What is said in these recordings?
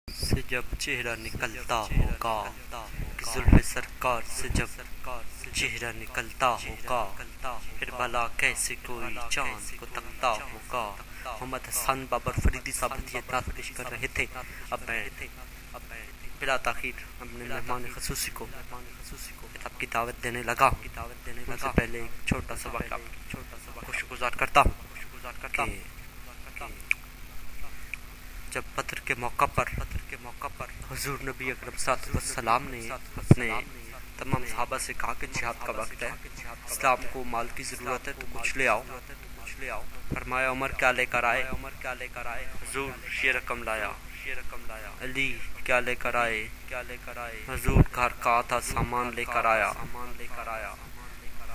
سے جب چہرہ نکلتا ہوگا، زلف سرکار سے جب چہرہ نکلتا ہوگا، پھر بلا کیسے کوئی چاند کو تکتا ہوگا۔ محمد حسن بابر فریدی صاحب نعت پیش کر رہے تھے۔ اب میں بلا تاخیر اپنے مہمان خصوصی کو کتاب کی دعوت دینے لگا ہوں۔ ان سے پہلے ایک چھوٹا سا واقعہ خوشگزار کرتا ہوں کہ جب بدر کے موقع پر حضور نبی اکرم صلی اللہ علیہ وسلم نے اپنے تمام صحابہ سے کہا کہ جہاد کا وقت ہے، اسلام کو مال کی ضرورت ہے تو کچھ لے آؤ۔ فرمایا عمر کیا لے کر آئے؟ حضور یہ رقم لایا۔ علی کیا لے کر آئے؟ حضور گھر کا آدھا سامان لے کر آیا۔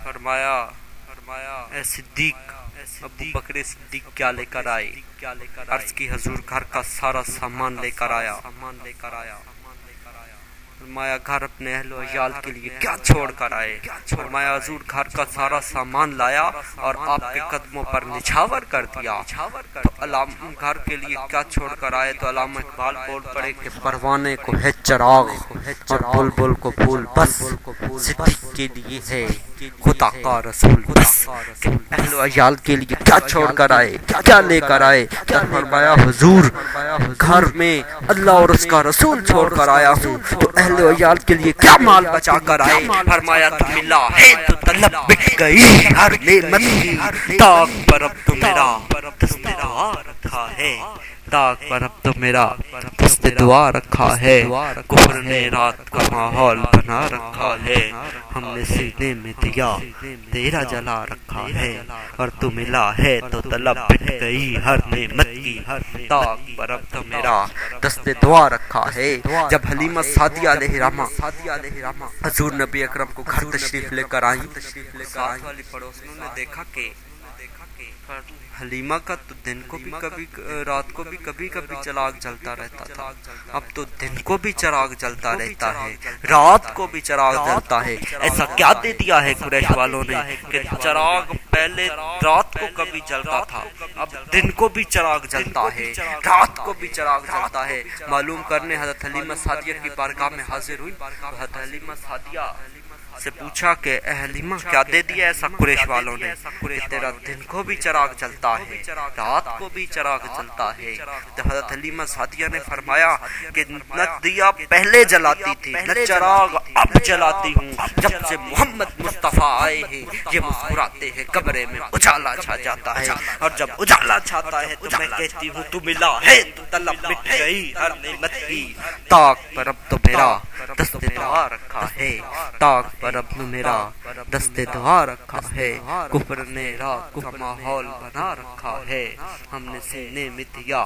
فرمایا اے صدیق، ابو بکر صدیق کیا لے کر آئے؟ عرض کی حضور گھر کا سارا سامان لے کر آیا۔ فرمایا گھر اپنے اہل و عیال کے لیے کیا چھوڑ کر آئے؟ فرمایا حضور گھر کا سارا سامان لایا اور آپ کے قدموں پر نچھاور کر دیا۔ تو علامہ گھر کے لیے کیا چھوڑ کر آئے؟ تو علامہ اقبال بول پڑے کہ پروانے کو ہے چراغ اور بلبل کو پھول، بس صدیق کے لیے ہے خدا کا رسول بس۔ کہ اہل و عیال کے لیے کیا چھوڑ کر آئے، کیا لے کر آئے؟ فرمایا حضور گھر میں اللہ اور اس کا رسول چھوڑ کر آیا ہوں، تو اہل و عیال کے لیے کیا مال بچا کر آئے؟ فرمایا تو ملا ہے تو طلب بٹ گئی ہر نعمت کی، تاک پر اب تو میرا دست دعا رکھا ہے، تاک پر اب تو میرا دست دعا رکھا ہے، کفر نے رات کا ماحول بنا رکھا ہے، ہم نے سینے میں دیا تیرا جلا رکھا ہے، اور تو ملا ہے تو طلب بٹ گئی ہر نعمت کی، تاک پر اب تو میرا دست دعا رکھا ہے۔ جب حلیمہ سعدیہ علیہ الرحمہ حضور نبی اکرم کو گھر تشریف لے کر آئیں، ساتھ والی پڑوسنوں نے دیکھا کہ حلیمہ کا تو دن کو بھی کبھی رات کو بھی کبھی چراغ جلتا رہتا تھا، اب تو دن کو بھی چراغ جلتا رہتا ہے، رات کو بھی چراغ جلتا ہے۔ ایسا کیا دے دیا ہے قریش والوں نے کہ چراغ پہلے رات کو کبھی جلتا تھا، اب دن کو بھی چراغ جلتا ہے، رات کو بھی چراغ جلتا ہے۔ معلوم کرنے حضرت حلیمہ سعدیہ کی بارگاہ میں حاضر ہوئی، حضرت حلیمہ سعدیہ سے پوچھا کہ اے حلیمہ کیا دے دیا ایسا قریش والوں نے کہ تیرا دن کو بھی چراغ جلتا ہے، رات کو بھی چراغ جلتا ہے؟ تو حضرت حلیمہ سعدیہ نے فرمایا کہ نہ دیا پہلے جلاتی تھی، نہ چراغ اب جلاتی ہوں، جب سے محمد مصطفیٰ آئے ہیں یہ مسکراتے ہیں، کمرے میں اجالا چھا جاتا ہے، اور جب اجالا چھاتا ہے تو میں کہتی ہوں تو ملا ہے تو طلب مٹ گئی ہر نعمت کی، تاک پر اب تو میرا دست دعا رکھا ہے، تاک پر اب تو میرا دست دعا رکھا ہے، کفر نے رات کا ماحول بنا رکھا ہے، ہم نے سینے میں دیا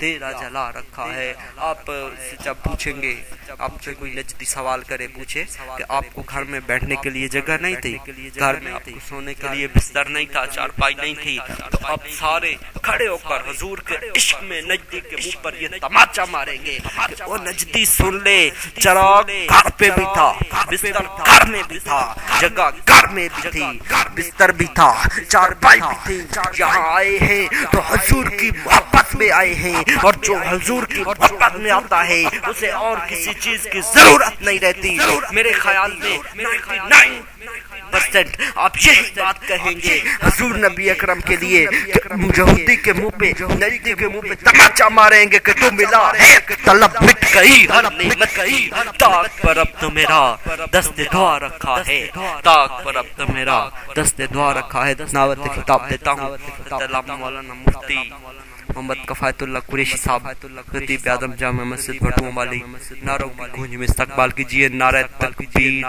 تیرا جلا رکھا ہے۔ آپ سے جب پوچھیں گے، آپ سے کوئی نجدی سوال کرے پوچھے کہ آپ کو گھر میں بیٹھنے کے لیے جگہ نہیں تھی، گھر میں آپ کو سونے کے لیے بستر نہیں تھا، چارپائی نہیں تھی، تو آپ سارے کھڑے ہو کر حضور کے عشق میں نجدی کے منہ پر یہ تماچا ماریں گے کہ وہ نجدی سن لے، چراغ گھر پہ بھی تھا، بستر گھر میں بھی تھا، جگہ گھر میں بھی تھی، بستر بھی تھا، چارپائی بھی تھی، یہاں آئے ہیں تو حضور کی محبت میں آئے ہیں، اور جو حضور کی محبت میں آتا ہے اسے اور کسی چیز کی ضرورت نہیں رہتی۔ میرے خیال میں 99% آپ یہی بات کہیں گے حضور نبی اکرم کے لیے کہ یہودی کے منہ پہ، نجدی کے منہ پہ تماچا ماریں گے کہ تو ملا ہے طلب مٹ گئی ہر نعمت کی، تاک پر اب تو میرا دست دعا رکھا ہے، تاک پر اب تو میرا دست دعا رکھا ہے۔ ناوت خطاب دیتا ہوں علامہ مولانا مفتی محمد کفایت اللہ قریشی صاحب، خطیب اعظم جامع مسجد بھٹو والی، نعروں کی گونج میں استقبال کیجیے، نعرہ تکبیر۔